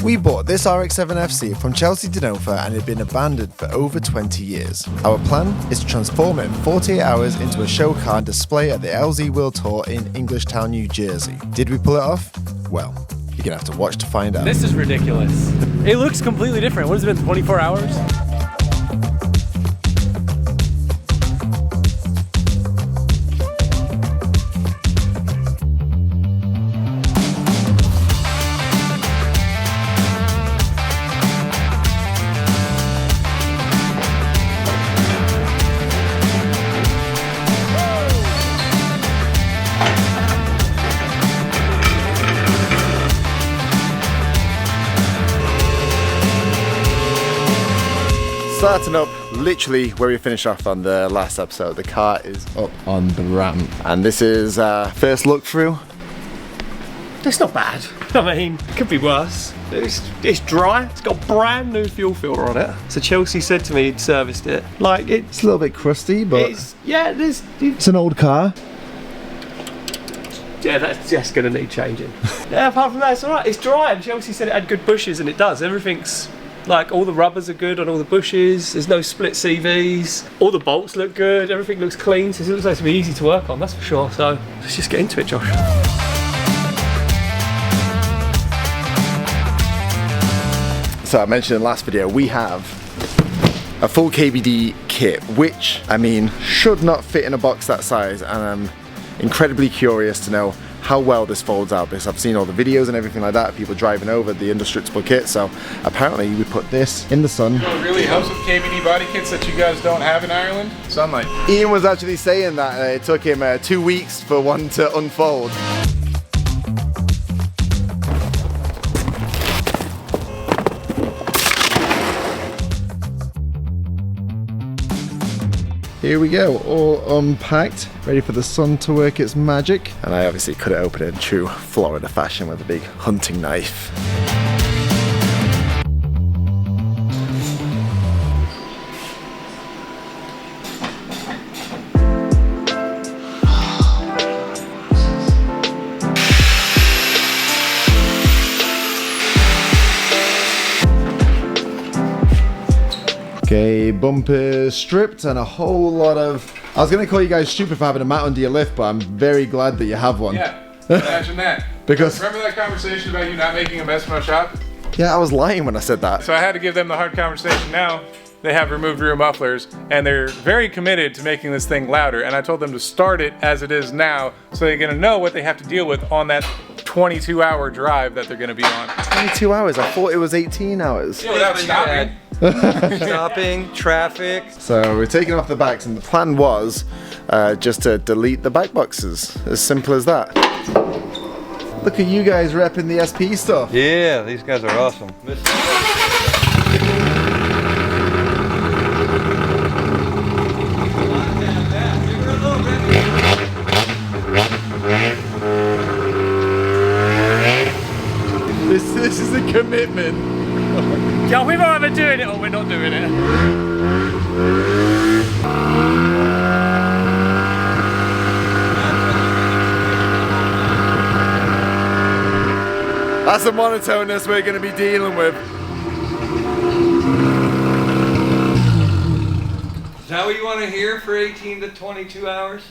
We bought this RX7 FC from Chelsea Denofa and it had been abandoned for over 20 years. Our plan is to transform it in 48 hours into a show car and display at the LZ World Tour in Englishtown, New Jersey. Did we pull it off? Well, you're gonna have to watch to find out. This is ridiculous. It looks completely different. What has it been, 24 hours? Starting up literally where we finished off on the last episode. The car is up on the ramp and this is first look through. It's not bad. I mean, it could be worse. It's dry. It's got brand new fuel filter on it. So Chelsea said to me he'd serviced it. Like It's a little bit crusty, but it's an old car. Yeah, that's just gonna need changing. Yeah, apart from that, it's alright. It's dry, and Chelsea said it had good bushes, and it does. Everything's like, all the rubbers are good on all the bushes. There's no split CVs. All the bolts look good. Everything looks clean. So it looks like it's gonna be easy to work on. That's for sure. So let's just get into it, Josh. So I mentioned in the last video, we have a full KBD kit, which, I mean, should not fit in a box that size, and I'm incredibly curious to know how well this folds out, because I've seen all the videos and everything like that, people driving over the indestructible kit. So apparently we put this in the sun. You know what really helps with KBD body kits that you guys don't have in Ireland? Sunlight. Ian was actually saying that it took him 2 weeks for one to unfold. Here we go, all unpacked, ready for the sun to work its magic. And I obviously cut it open in true Florida fashion with a big hunting knife. Okay, bumpers stripped and a whole lot of... I was going to call you guys stupid for having a mat under your lift, but I'm very glad that you have one. Yeah, imagine that. Because... Remember that conversation about you not making a mess in my shop? Yeah, I was lying when I said that. So I had to give them the hard conversation. Now they have removed rear mufflers and they're very committed to making this thing louder, and I told them to start it as it is now so they're going to know what they have to deal with on that 22-hour drive that they're going to be on. 22 hours? I thought it was 18 hours. Yeah, without stopping. Stopping, traffic. So we're taking off the backs, and the plan was just to delete the back boxes. As simple as that. Look at you guys repping the SP stuff. Yeah, these guys are awesome. This is a commitment. Yeah, we're either doing it or we're not doing it. That's the monotoneness we're going to be dealing with. Is that what you want to hear for 18 to 22 hours?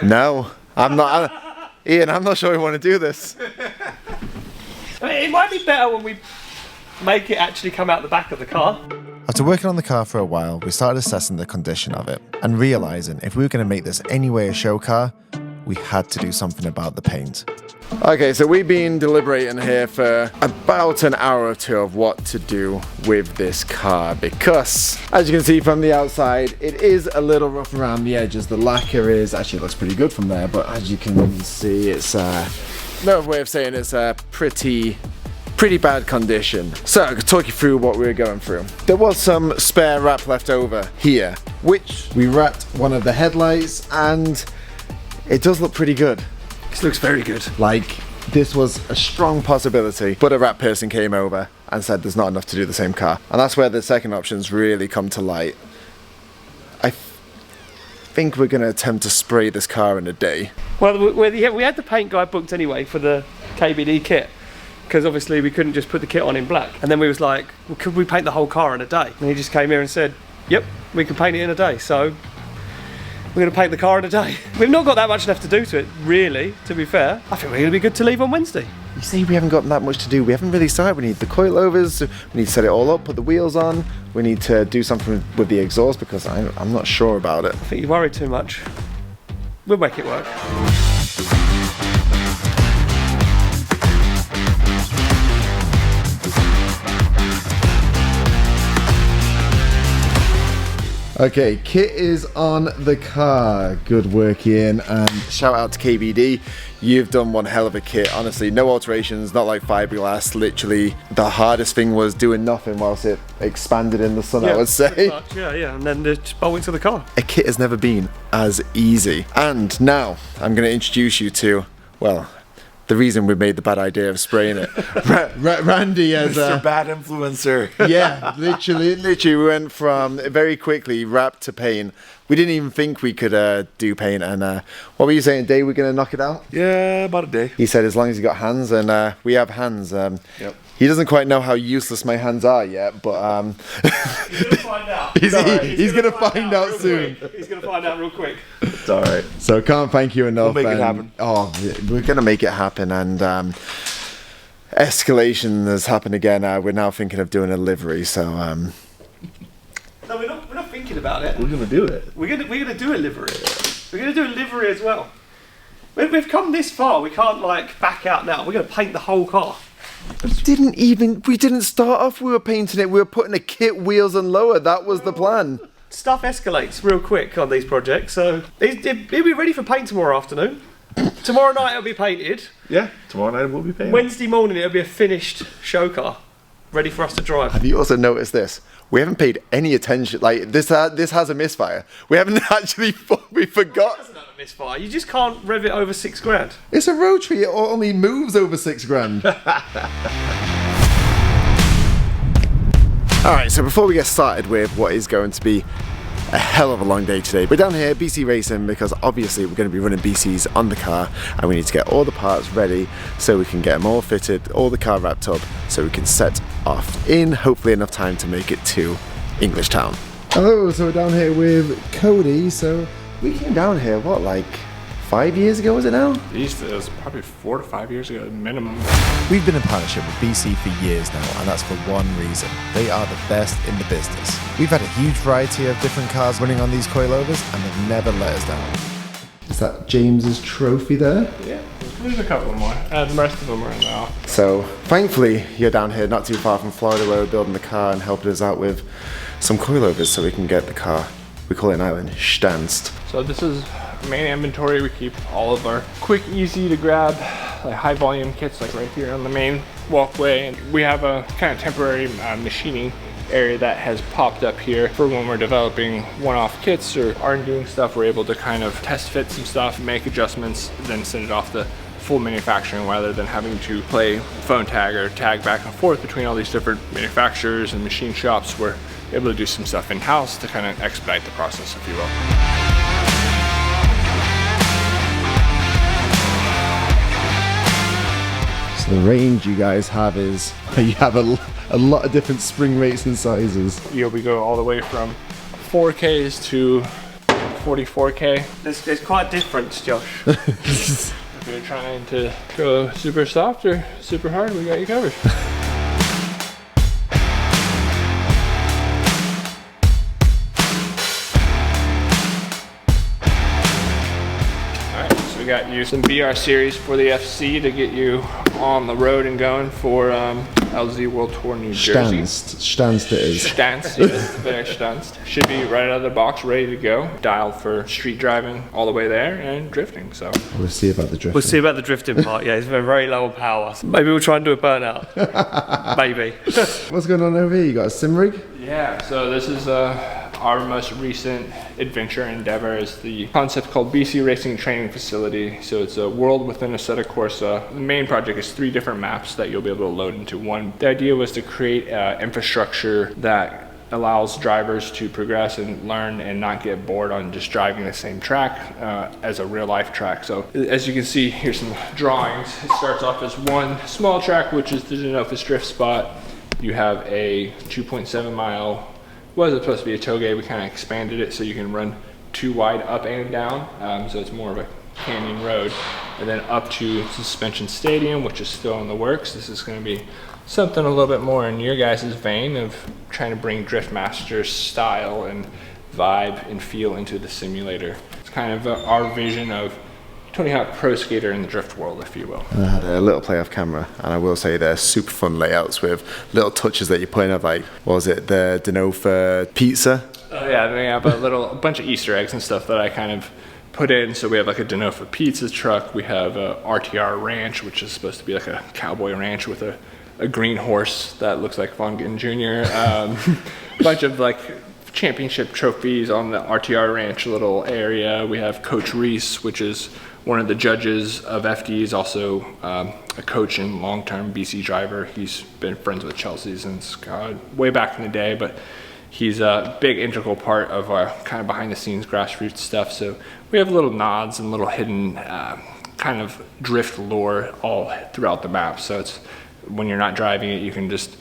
No, I'm not. Ian, I'm not sure we want to do this. I mean, it might be better when we make it actually come out the back of the car. After working on the car for a while, we started assessing the condition of it and realizing if we were going to make this anyway a show car, we had to do something about the paint. Okay, so we've been deliberating here for about an hour or two of what to do with this car, because as you can see from the outside, it is a little rough around the edges. The lacquer is actually looks pretty good from there, but as you can see, it's no way of saying it's a pretty bad condition. So I could talk you through what we were going through. There was some spare wrap left over here, which we wrapped one of the headlights, and it does look pretty good. This looks very good. Like, this was a strong possibility, but a wrap person came over and said there's not enough to do the same car. And that's where the second options really come to light. I think we're going to attempt to spray this car in a day. Well, we had the paint guy booked anyway for the KBD kit. because obviously we couldn't just put the kit on in black. And then we was like, well, could we paint the whole car in a day? And he just came here and said, yep, we can paint it in a day. So we're going to paint the car in a day. We've not got that much left to do to it, really, to be fair. I think we're going to be good to leave on Wednesday. You see, we haven't got that much to do. We haven't really started. We need the coilovers, we need to set it all up, put the wheels on. We need to do something with the exhaust because I'm not sure about it. I think you worry too much. We'll make it work. Okay, kit is on the car. Good work, Ian, and shout out to KBD. You've done one hell of a kit. Honestly, no alterations, not like fiberglass. Literally, the hardest thing was doing nothing whilst it expanded in the sun, I would say. Pretty much, yeah, and then just bolt into the car. A kit has never been as easy. And now, I'm going to introduce you to, well, the reason we made the bad idea of spraying it. Randy as Mr. Bad Influencer. Yeah, literally we went from very quickly wrap to paint. We didn't even think we could do paint. And what were you saying, Dave? We're going to knock it out? Yeah, about a day. He said as long as you got hands, and we have hands. Yep. He doesn't quite know how useless my hands are yet, but He's going to find out. he's going to find out soon. He's going to find out real quick. It's all right. So can't thank you enough. We'll make it happen. Oh, we're going to make it happen. And escalation has happened again. We're now thinking of doing a livery. So No, we're not thinking about it. We're gonna do it. We're gonna do a livery. We're gonna do a livery as well. We've come this far. We can't like back out now. We're gonna paint the whole car. we didn't start off. We were painting it. We were putting a kit, wheels, and lower. That was the plan. Stuff escalates real quick on these projects, so it'll be ready for paint tomorrow afternoon. Tomorrow night it'll be painted. Yeah, tomorrow night we'll be painting. Wednesday morning it'll be a finished show car, ready for us to drive. Have you also noticed this? We haven't paid any attention. Like this has a misfire. We haven't actually. We forgot. Doesn't have a misfire. You just can't rev it over $6,000. It's a rotary. It only moves over $6,000. All right. So before we get started with what is going to be a hell of a long day today, we're down here at BC Racing because obviously we're going to be running BCs on the car, and we need to get all the parts ready so we can get them all fitted, all the car wrapped up, so we can set off in hopefully enough time to make it to English Town. Hello, so we're down here with Cody. So we came down here, what, like 5 years ago, is it now? It was probably 4 to 5 years ago minimum. We've been in partnership with BC for years now, and that's for one reason. They are the best in the business. We've had a huge variety of different cars running on these coilovers, and they've never let us down. Is that James's trophy there? Yeah, there's a couple more. The rest of them are in the office. So, thankfully, you're down here not too far from Florida where we're building the car and helping us out with some coilovers so we can get the car, we call it an island, stanzt. So this is main inventory. We keep all of our quick, easy to grab, like high volume kits, like right here on the main walkway. And we have a kind of temporary machining area that has popped up here for when we're developing one-off kits or aren't doing stuff. We're able to kind of test fit some stuff, make adjustments, then send it off to full manufacturing rather than having to play phone tag or tag back and forth between all these different manufacturers and machine shops. We're able to do some stuff in-house to kind of expedite the process, if you will. So the range you guys have is, you have a lot of different spring rates and sizes. You know, we go all the way from 4Ks to 44K. There's quite a difference, Josh. If you're trying to go super soft or super hard, we got you covered. Alright, so we got you some BR series for the FC to get you on the road and going for LZ World Tour New Jersey. Stanzt it is. Stanzt, yes, very stanzt. Should be right out of the box, ready to go. Dialed for street driving all the way there and drifting, so. We'll see about the drifting. We'll see about the drifting part, yeah, it's very low on power. Maybe we'll try and do a burnout. Maybe. What's going on over here? You got a sim rig? Yeah, so this is our most recent adventure endeavor is the concept called BC Racing Training Facility. So it's a world within Assetto Corsa. The main project is 3 different maps that you'll be able to load into one. The idea was to create infrastructure that allows drivers to progress and learn and not get bored on just driving the same track as a real life track. So as you can see, here's some drawings. It starts off as one small track, which is the Denofus drift spot. You have a 2.7 mile, was it supposed to be a tailgate? We kind of expanded it so you can run 2 wide up and down. So it's more of a canyon road. And then up to Suspension Stadium, which is still in the works. This is going to be something a little bit more in your guys' vein of trying to bring Driftmaster's style and vibe and feel into the simulator. It's kind of our vision of Tony Hawk Pro Skater in the drift world, if you will. I had a little play off camera, and I will say they're super fun layouts with little touches that you put in of, like, what was it, the Denofa pizza? Oh yeah, they have a bunch of Easter eggs and stuff that I kind of put in. So we have like a Denofa pizza truck. We have a RTR ranch, which is supposed to be like a cowboy ranch with a green horse that looks like Von Gittin Jr. A bunch of like championship trophies on the RTR ranch little area. We have Coach Reese, which is one of the judges of FDs, also a coach and long-term BC driver. He's been friends with Chelsea since, God, way back in the day, but he's a big integral part of our kind of behind the scenes grassroots stuff. So we have little nods and little hidden kind of drift lore all throughout the map. So it's, when you're not driving it, you can just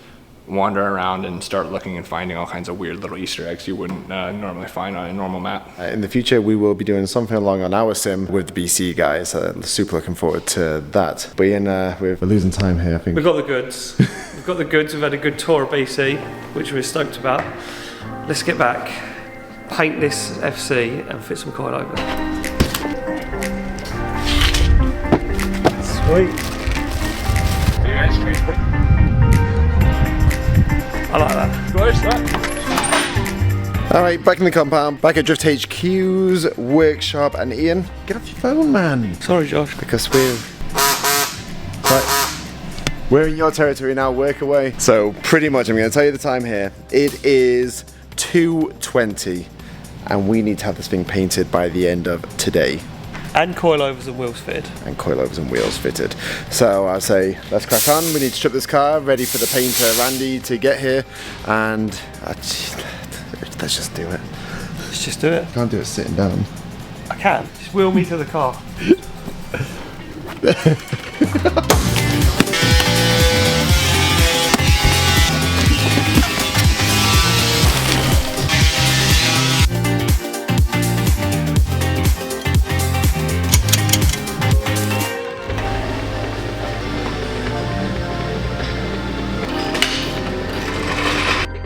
wander around and start looking and finding all kinds of weird little Easter eggs you wouldn't normally find on a normal map. In the future, we will be doing something along on our sim with the BC guys. Super looking forward to that. But Ian, we're losing time here, I think. We've got the goods. We've got the goods. We've had a good tour of BC, which we're stoked about. Let's get back, paint this FC and fit some coilovers. Sweet. I like that. Alright, back in the compound, back at Drift HQ's workshop, and Ian, get off your phone, man. Sorry, Josh. Because we're in your territory now, work away. So pretty much, I'm going to tell you the time here. It is 2:20, and we need to have this thing painted by the end of today. And coilovers and wheels fitted. And coilovers and wheels fitted. So I say, let's crack on. We need to strip this car, ready for the painter Randy to get here, and let's just do it. Let's just do it. Can't do it sitting down. I can. Just wheel me to the car.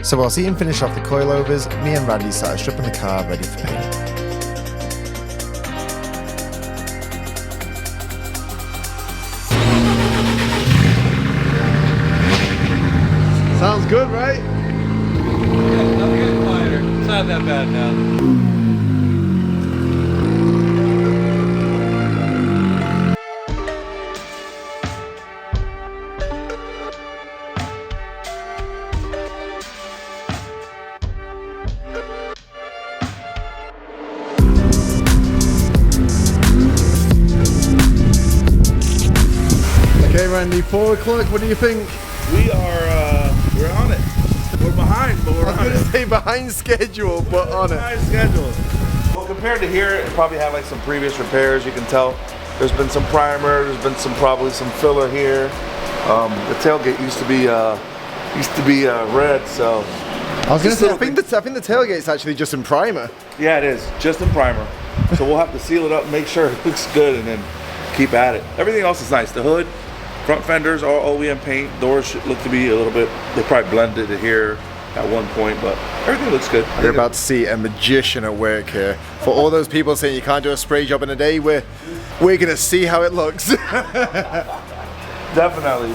So while Ian finished off the coilovers, me and Randy started stripping the car ready for paint. Sounds good, right? Yeah, I'm getting quieter. It's not that bad now. Okay, Randy, 4 o'clock, what do you think? We're on it. We're behind, but we're I was on going to it. say behind schedule, but on it. Behind schedule. Well, compared to here, it probably had like some previous repairs. You can tell there's been some primer. There's been probably some filler here. The tailgate used to be red, so. I was going to say, I think the tailgate's actually just in primer. Yeah, it is just in primer. So we'll have to seal it up, make sure it looks good, and then keep at it. Everything else is nice. The hood, front fenders, all OEM paint. Doors should look to be a little bit. They probably blended it here at one point, but everything looks good. You're about to see a magician at work here. For all those people saying you can't do a spray job in a day, we're gonna see how it looks. Definitely.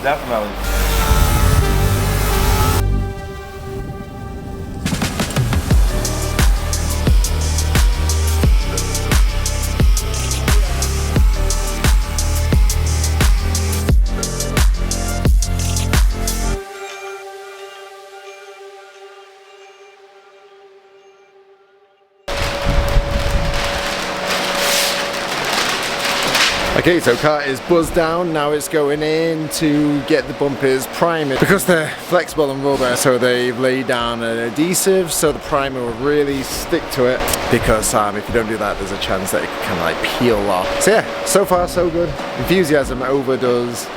Okay, so car is buzzed down, now it's going in to get the bumpers primed. Because they're flexible and rubber, so they've laid down an adhesive so the primer will really stick to it. Because if you don't do that, there's a chance that it can kind of like peel off. So yeah, so far so good. Enthusiasm overdoes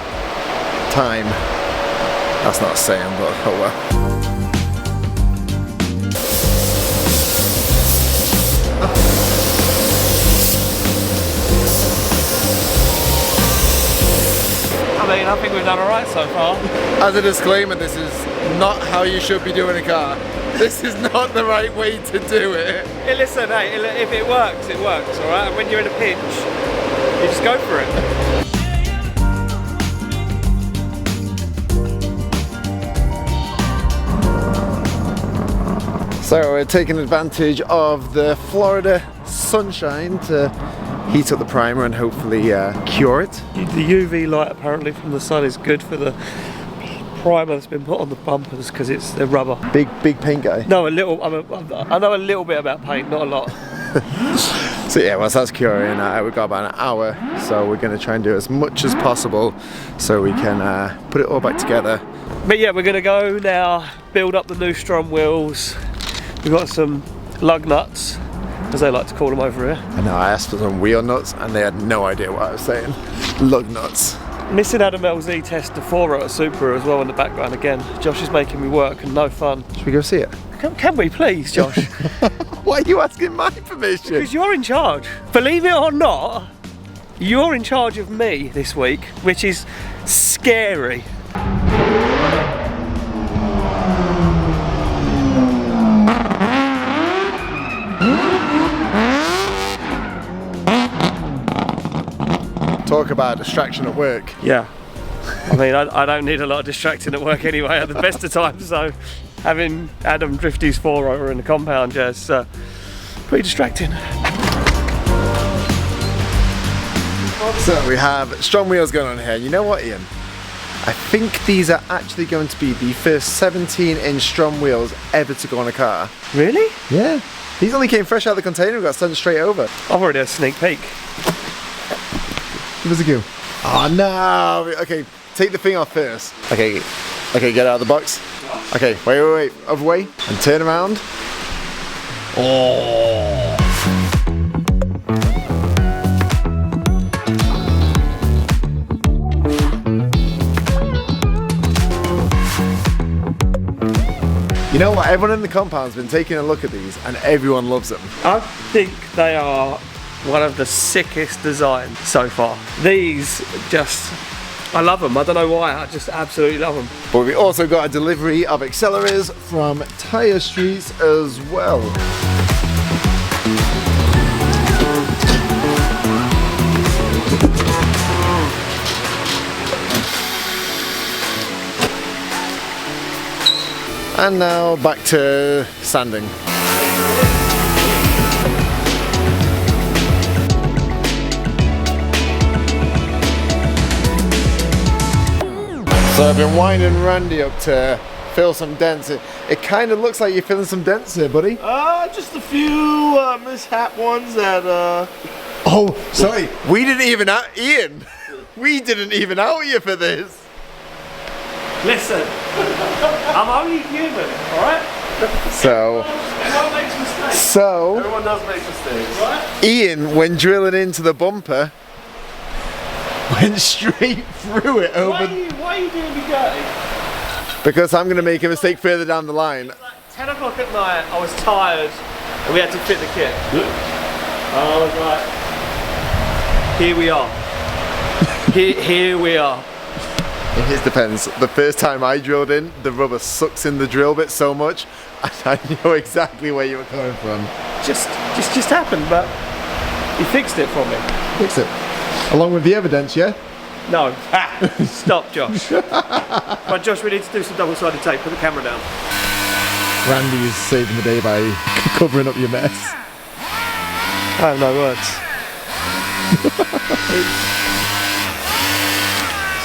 time. That's not a saying, but oh well. I think we've done alright so far. As a disclaimer, this is not how you should be doing a car. This is not the right way to do it. Hey, listen, hey, if it works, alright? And when you're in a pinch, you just go for it. So we're taking advantage of the Florida sunshine to heat up the primer and hopefully cure it. The UV light apparently from the sun is good for the primer that's been put on the bumpers because they're rubber. Big paint guy. No, a little. I know a little bit about paint, not a lot. So yeah, once that's curing, we've got about an hour, so we're going to try and do as much as possible so we can put it all back together. But yeah, we're going to go now, build up the new strum wheels. We've got some lug nuts, as they like to call them over here. I know, I asked for some wheel nuts and they had no idea what I was saying. Lug nuts. Missing Adam LZ test the 4-rotor Supra as well in the background again. Josh is making me work and no fun. Should we go see it? Can we please, Josh? Why are you asking my permission? Because you're in charge. Believe it or not, you're in charge of me this week, which is scary. Talk about distraction at work. Yeah. I mean, I don't need a lot of distracting at work anyway at the best of times, so having Adam drift his 4-rotor in the compound is pretty distracting. So we have strong wheels going on here. You know what, Ian? I think these are actually going to be the first 17-inch strum wheels ever to go on a car. Really? Yeah. These only came fresh out of the container and got sent straight over. I've already had a sneak peek. Give us a go. Oh no! Okay, take the thing off first. Okay, get out of the box. Okay, wait, other way, and turn around. Oh! You know what? Everyone in the compound's been taking a look at these, and everyone loves them. I think they are one of the sickest designs so far. These I love them. I don't know why, I just absolutely love them. But we also got a delivery of accelerators from Tire Streets as well. And now back to sanding. So I've been winding Randy up to fill some dents. It kind of looks like you're filling some dents here, buddy. Just a few mishap ones that Oh, sorry. We didn't even out Ian. We didn't even out you for this. Listen, I'm only human, alright? So Everyone makes mistakes. everyone does make mistakes. Right? Ian, when drilling into the bumper, went straight through it over. Why are you doing me dirty? Because I'm going to make a mistake further down the line. Like 10 o'clock at night, I was tired, and we had to fit the kit. I was like, here we are. Here we are. In his defense, the first time I drilled in, the rubber sucks in the drill bit so much, and I know exactly where you were coming from. Just happened, but he fixed it for me. Fix it. Along with the evidence, yeah? No. Stop, Josh. Right, Josh, we need to do some double-sided tape. Put the camera down. Randy is saving the day by covering up your mess. I have no words.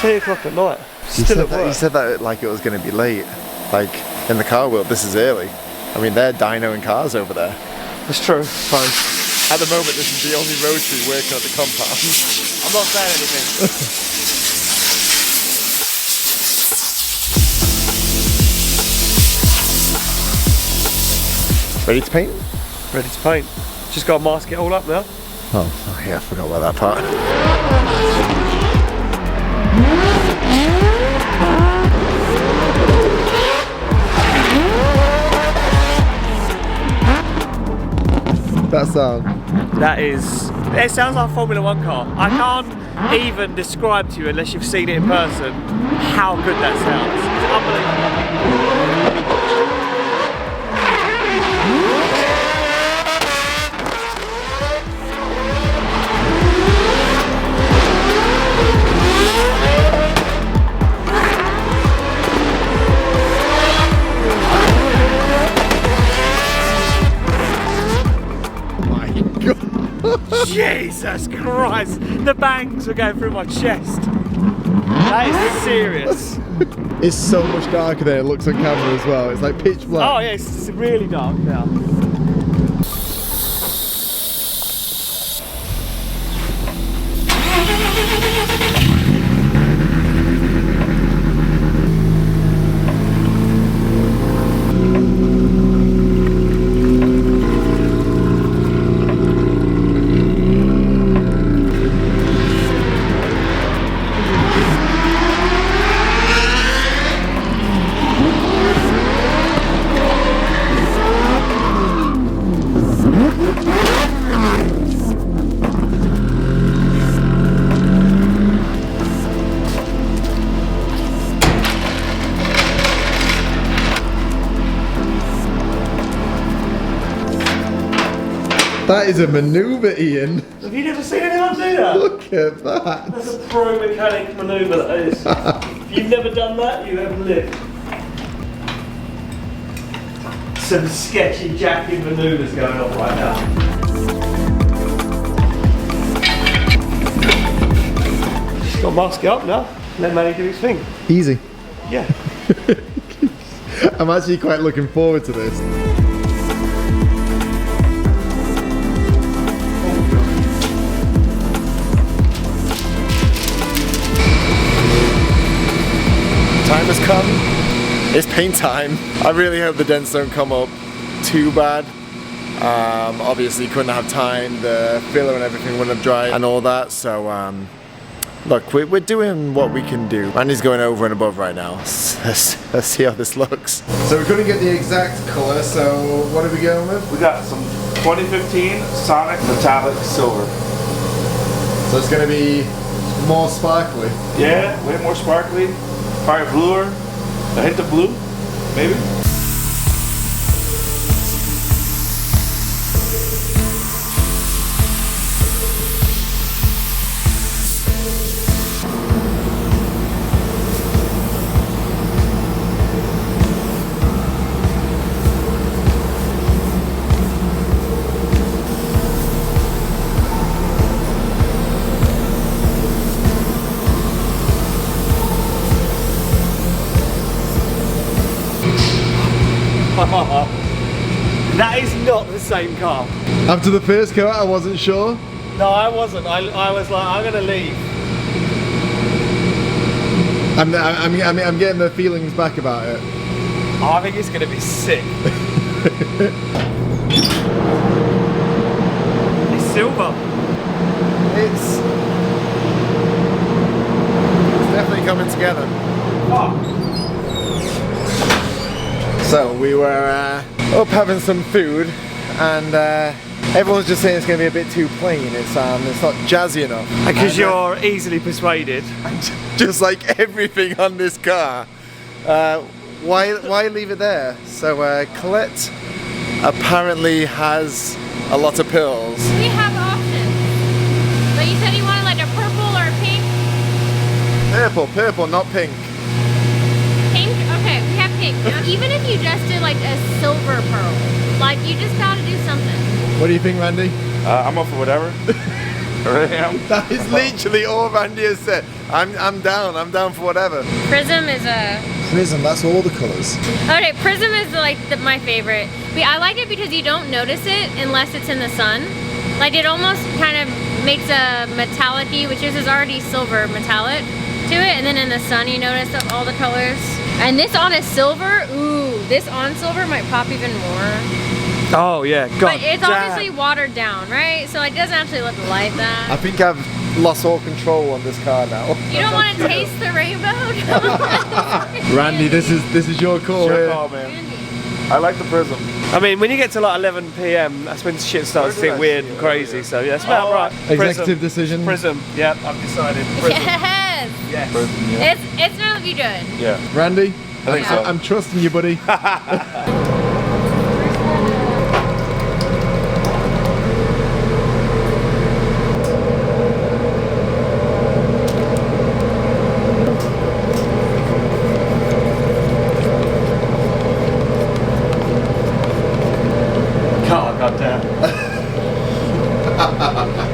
It's 3 o'clock at night. Still at work. You said that like it was going to be late. Like, in the car world, this is early. I mean, they're dynoing cars over there. It's true. Fine. At the moment, this is the only rotary working at the compound. I'm not saying anything. Ready to paint? Ready to paint. Just got to mask it all up now. Oh yeah, I forgot about that part. That sound. That is, it sounds like a Formula 1 car. I can't even describe to you, unless you've seen it in person, how good that sounds. It's unbelievable. Jesus Christ! The bangs were going through my chest. That is serious. It's so much darker than it looks on camera as well. It's like pitch black. Oh yeah, it's really dark now. That is a maneuver, Ian. Have you never seen anyone do that? Look at that. That's a pro mechanic manoeuvre, that is. If you've never done that, you haven't lived. Some sketchy jacking manoeuvres going on right now. Just got to mask it up now. Let Manny do his thing. Easy. Yeah. I'm actually quite looking forward to this. Time has come. It's paint time. I really hope the dents don't come up too bad. Obviously couldn't have time, the filler and everything wouldn't have dried and all that, so look, we're doing what we can do. Randy's going over and above right now. Let's see how this looks. So we couldn't get the exact colour, so what are we going with? We got some 2015 Sonic Metallic Silver. So it's going to be more sparkly. Yeah, way more sparkly. Probably bluer. A hint of blue, maybe. That is not the same car. After the first coat, I wasn't sure. No, I wasn't. I was like, I'm gonna leave. I'm getting the feelings back about it. Oh, I think it's gonna be sick. It's silver. It's definitely coming together. Oh. So we were up having some food, and everyone's just saying it's going to be a bit too plain. It's not jazzy enough. Because you're easily persuaded. Just like everything on this car. Why leave it there? So Colette apparently has a lot of pills. We have options. But you said you wanted like a purple or a pink? Purple, not pink. Pink? Okay, we have pink. Now, even if you just did like a silver pearl, like you just gotta do something. What do you think, Randy? I'm up for whatever. I really am. That is literally all Randy has said. I'm down for whatever. Prism is a... Prism, that's all the colours. Okay, Prism is like my favorite. I like it because you don't notice it unless it's in the sun. Like it almost kind of makes a metallic-y, which is already silver metallic to it. And then in the sun, you notice all the colors. And this on a silver, ooh, this on silver might pop even more. Oh yeah, God. But it's obviously watered down, right? So it doesn't actually look like that. I think I've lost all control on this car now. You don't want to taste the rainbow? Randy, this is your call. Your call, man. I like the prism. I mean, when you get to like 11 p.m, that's when shit starts to get weird and crazy. So yeah, that's about right. Executive decision. Prism. Yep, I've decided. Prism. Yes. Yes. Prism, yeah. It's gonna be good. Yeah. Randy, I think so. I'm trusting you, buddy.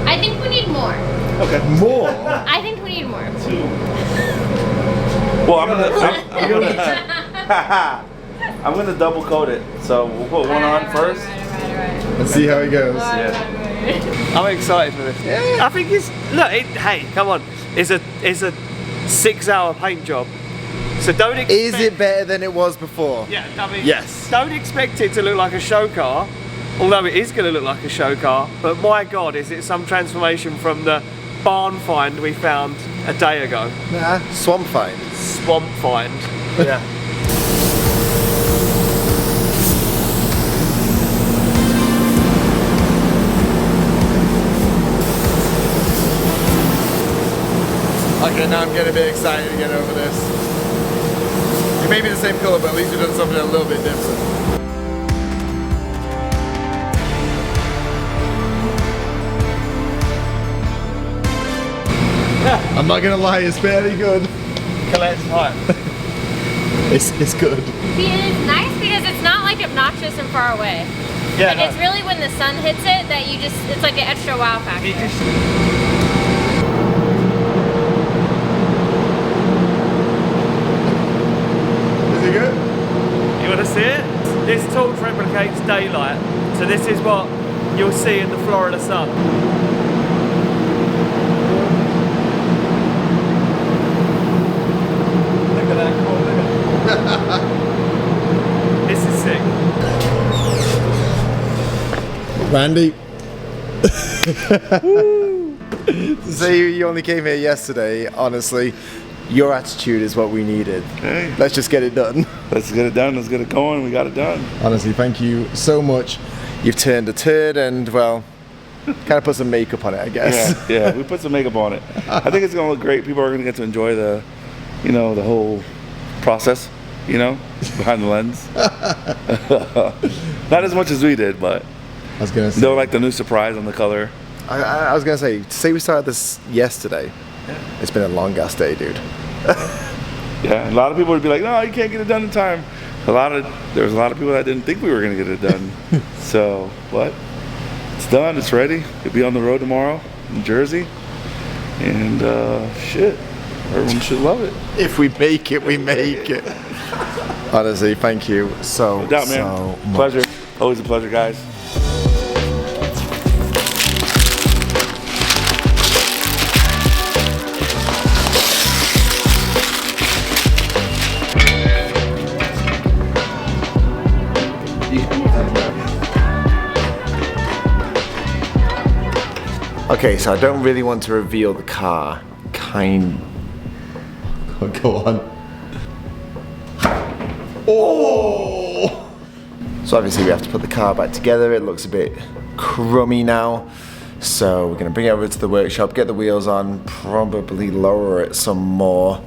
I think we need more. Okay. More? I think we need more. Well, I'm gonna double coat it. So we'll put one on first. Let's see how it goes. I'm excited for this. Yeah. I think it's hey, come on. It's a 6-hour paint job. So don't expect. Is it better than it was before? Yeah, I mean, yes. Don't expect it to look like a show car, although it is going to look like a show car. But my God, is it some transformation from the barn find we found a day ago? Nah, swamp find. Swamp find. Yeah. Okay, now I'm getting a bit excited to get over this. It may be the same colour, but at least we've done something a little bit different. I'm not gonna lie, it's fairly good. Colette's hot. It's good. See, and it's nice because it's not like obnoxious and far away. Yeah, Like it's really when the sun hits it that you just, it's like an extra wow factor. Is it good? You want to see it? This torch replicates daylight, so this is what you'll see in the Florida sun. Look at that corner. This is sick. Randy. To say you only came here yesterday, honestly, your attitude is what we needed. Hey. Let's just get it done. Let's get it done. Let's get it going. We got it done. Honestly, thank you so much. You've turned a turd and, well, kind of put some makeup on it, I guess. Yeah, we put some makeup on it. I think it's gonna look great. People are gonna get to enjoy the, the whole process, behind the lens. Not as much as we did, but I was gonna say. they'll like the new surprise on the color. I was gonna say we started this yesterday. Yeah. It's been a long ass day, dude. Yeah, a lot of people would be like, no, you can't get it done in time. There was a lot of people that didn't think we were gonna get it done. So, but it's done, it's ready. It'll be on the road tomorrow in Jersey. And shit, everyone should love it. If we make it, we make it. Honestly, thank you so, No doubt, man. so much. Pleasure. Always a pleasure, guys. Okay, so I don't really want to reveal the car. Go on. Oh! So obviously we have to put the car back together. It looks a bit crummy now. So we're gonna bring it over to the workshop, get the wheels on, probably lower it some more.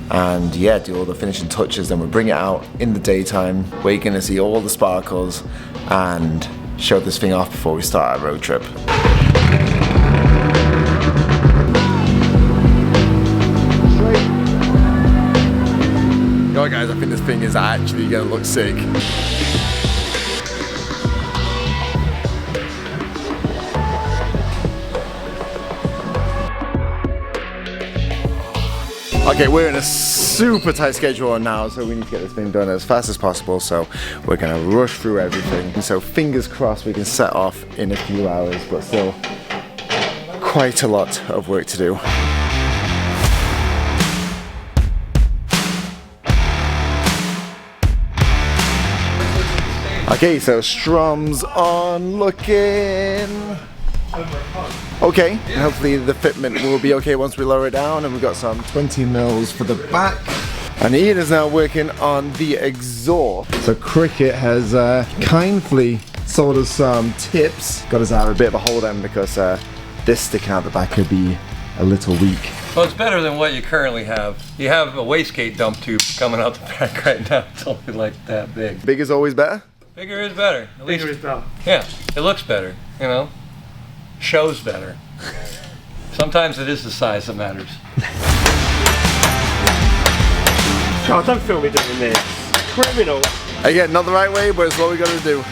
And yeah, do all the finishing touches. Then we'll bring it out in the daytime where you're gonna see all the sparkles and show this thing off before we start our road trip. Yo guys, I think this thing is actually gonna look sick. Okay, we're in a super tight schedule now, so we need to get this thing done as fast as possible, so we're gonna rush through everything. So fingers crossed we can set off in a few hours, but still quite a lot of work to do. Okay, so Strom's on looking. Okay, and hopefully the fitment will be okay once we lower it down, and we've got some 20 mils for the back. And Ian is now working on the exhaust. So Cricket has kindly sold us some tips. Got us out a bit of a hold on because this sticking out the back could be a little weak. Well, it's better than what you currently have. You have a wastegate dump tube coming out the back right now. It's only like that big. Big is always better? Bigger is better. At least, Bigger is better. yeah, it looks better, you know? Shows better. Sometimes it is the size that matters. Oh, don't film me doing this. Criminal. Again, not the right way, but it's what we got to do.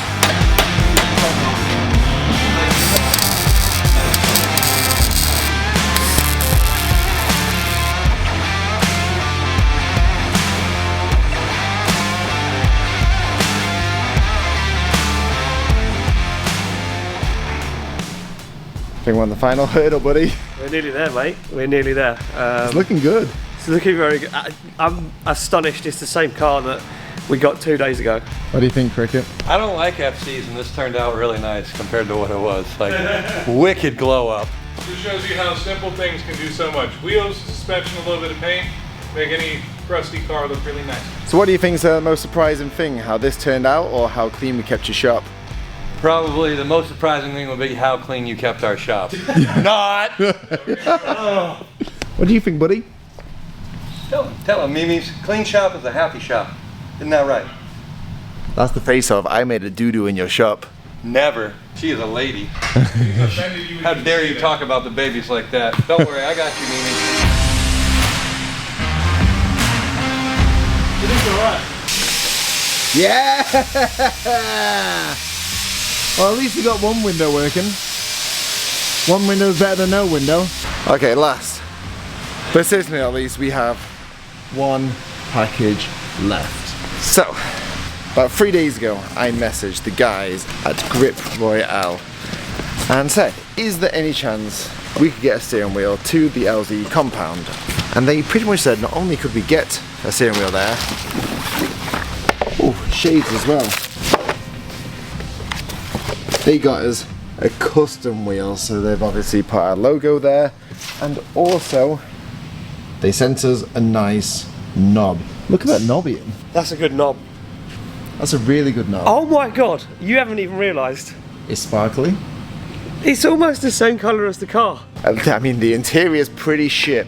I think we're on the final hurdle, buddy. We're nearly there, mate. We're nearly there. It's looking good. It's looking very good. I'm astonished it's the same car that we got 2 days ago. What do you think, Cricket? I don't like FCs, and this turned out really nice compared to what it was. Like, wicked glow up. Just shows you how simple things can do so much. Wheels, suspension, a little bit of paint, make any rusty car look really nice. So what do you think is the most surprising thing? How this turned out, or how clean we kept your shop? Probably the most surprising thing would be how clean you kept our shop. Not! What do you think, buddy? Tell him, Mimi's clean shop is a happy shop. Isn't that right? That's the face of, I made a doo-doo in your shop. Never. She is a lady. How dare you talk about the babies like that? Don't worry, I got you, Mimi. Yeah! Well, at least we got one window working. One window's better than no window. Okay, last, but certainly at least we have one package left. So, about 3 days ago, I messaged the guys at Grip Royale and said, is there any chance we could get a steering wheel to the LZ compound? And they pretty much said not only could we get a steering wheel there, oh, shades as well. They got us a custom wheel, so they've obviously put our logo there, and also they sent us a nice knob. Look at that knob, Ian. That's a good knob. That's a really good knob. Oh my god, you haven't even realised. It's sparkly. It's almost the same colour as the car. I mean, the interior's pretty shit,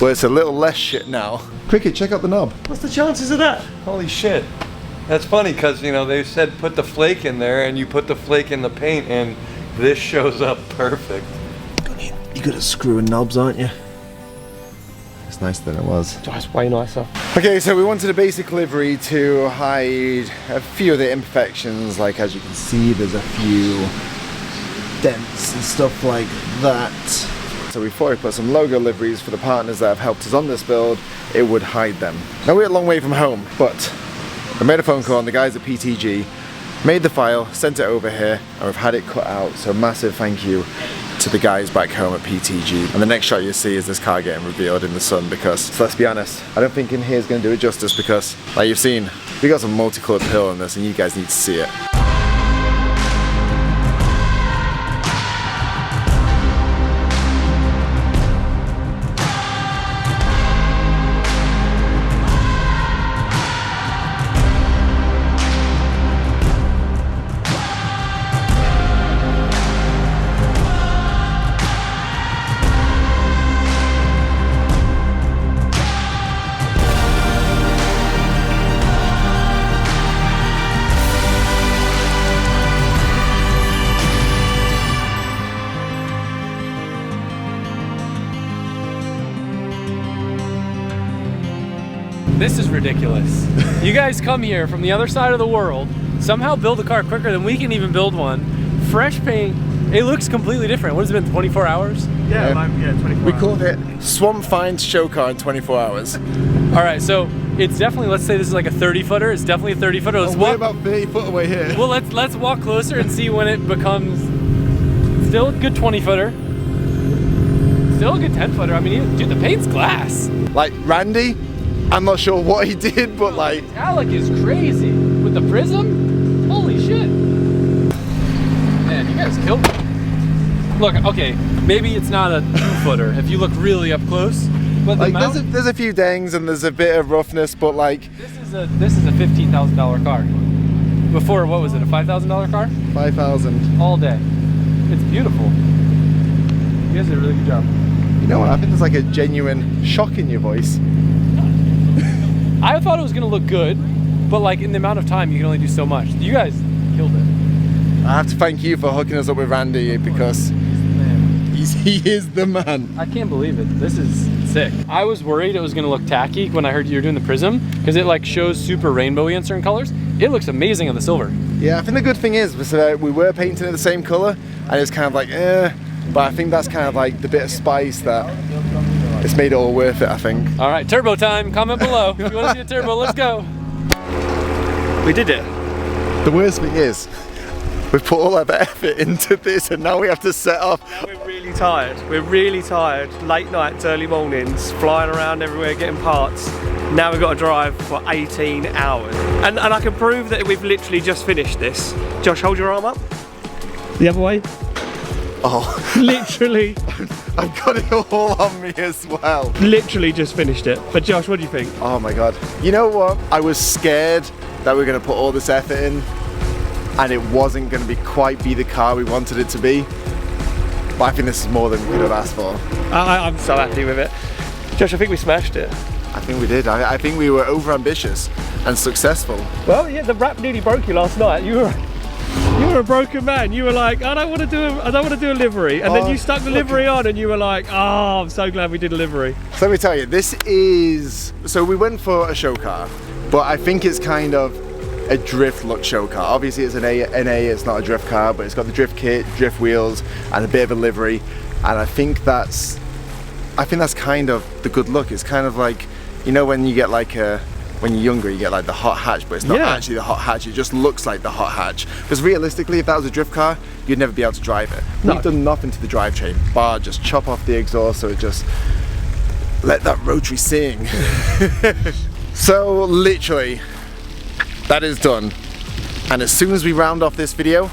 but it's a little less shit now. Cricket, check out the knob. What's the chances of that? Holy shit. That's funny because, you know, they said put the flake in there and you put the flake in the paint and this shows up perfect. You're good at screwing knobs, aren't you? It's nicer than it was. That's way nicer. Okay, so we wanted a basic livery to hide a few of the imperfections, like as you can see there's a few dents and stuff like that. So we thought we'd put some logo liveries for the partners that have helped us on this build, it would hide them. Now we're a long way from home, but I made a phone call and the guys at PTG made the file, sent it over here, and we've had it cut out, so massive thank you to the guys back home at PTG. And the next shot you'll see is this car getting revealed in the sun because, let's be honest, I don't think in here is going to do it justice because, like you've seen, we got some multicolored pill in this and you guys need to see it. This is ridiculous. You guys come here from the other side of the world, somehow build a car quicker than we can even build one. Fresh paint, it looks completely different. What has it been, 24 hours? Yeah, 24 We hours. called it Swamp Finds Show Car in 24 hours. All right, so it's definitely, let's say this is like a 30 footer. It's definitely a 30 footer. Let's We're walk, about 30 foot away here. well, let's walk closer and see when it becomes still a good 20 footer. Still a good 10-footer. I mean, dude, the paint's glass. Like Randy, I'm not sure what he did, but like Metallic is crazy with the prism. Holy shit! Man, you guys killed me. Look, okay, maybe it's not a 2-footer if you look really up close, but the like there's a few dangs and there's a bit of roughness, but like this is a $15,000 car. Before, what was it, a $5,000 car? 5,000 all day. It's beautiful. You guys did a really good job. You know what? I think there's like a genuine shock in your voice. I thought it was gonna look good, but like in the amount of time you can only do so much. You guys killed it. I have to thank you for hooking us up with Randy because he is the man. I can't believe it. This is sick. I was worried it was gonna look tacky when I heard you were doing the prism because it like shows super rainbowy in certain colors. It looks amazing on the silver. Yeah, I think the good thing is we were painting it the same color and it's kind of like but I think that's kind of like the bit of spice that it's made it all worth it, I think. All right, turbo time. Comment below if you want to see a turbo. Let's go. We did it. The worst thing is we've put all of our effort into this and now we have to set off. We're really tired. We're really tired. Late nights, early mornings, flying around everywhere, getting parts. Now we've got to drive for 18 hours. And I can prove that we've literally just finished this. Josh, hold your arm up. The other way. Oh. Literally. I've got it all on me as well. Literally just finished it. But Josh, what do you think? Oh my God. You know what? I was scared that we were going to put all this effort in and it wasn't going to be quite the car we wanted it to be. But I think this is more than we could have asked for. I'm so happy with it. Josh, I think we smashed it. I think we did. I think we were over ambitious and successful. Well, yeah, the wrap nearly broke you last night. You were a broken man. You were like, I don't want to do a livery, and then you stuck the livery on, and you were like, oh, I'm so glad we did a livery. So let me tell you, this is so we went for a show car, but I think it's kind of a drift look show car. Obviously, it's an A. It's not a drift car, but it's got the drift kit, drift wheels, and a bit of a livery, and I think that's kind of the good look. It's kind of like, you know, when you get like when you're younger, you get like the hot hatch, but it's not actually the hot hatch, it just looks like the hot hatch. Because realistically, if that was a drift car, you'd never be able to drive it. No. We've done nothing to the drivetrain, bar just chop off the exhaust so it just let that rotary sing. So literally, that is done. And as soon as we round off this video,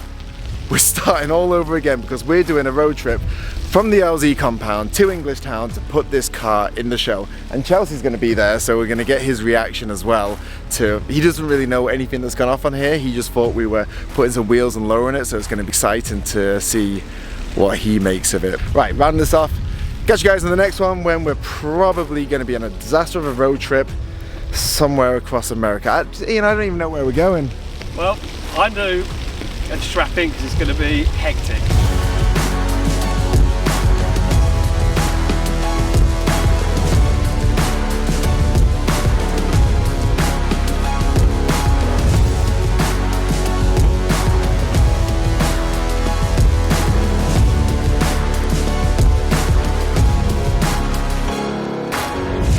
we're starting all over again because we're doing a road trip from the LZ compound to English Town to put this car in the show. And Chelsea's going to be there, so we're going to get his reaction as well. He doesn't really know anything that's gone off on here. He just thought we were putting some wheels and lowering it, so it's going to be exciting to see what he makes of it. Right, round this off. Catch you guys in the next one when we're probably going to be on a disaster of a road trip somewhere across America. I don't even know where we're going. Well, I knew, and strap in because it's going to be hectic.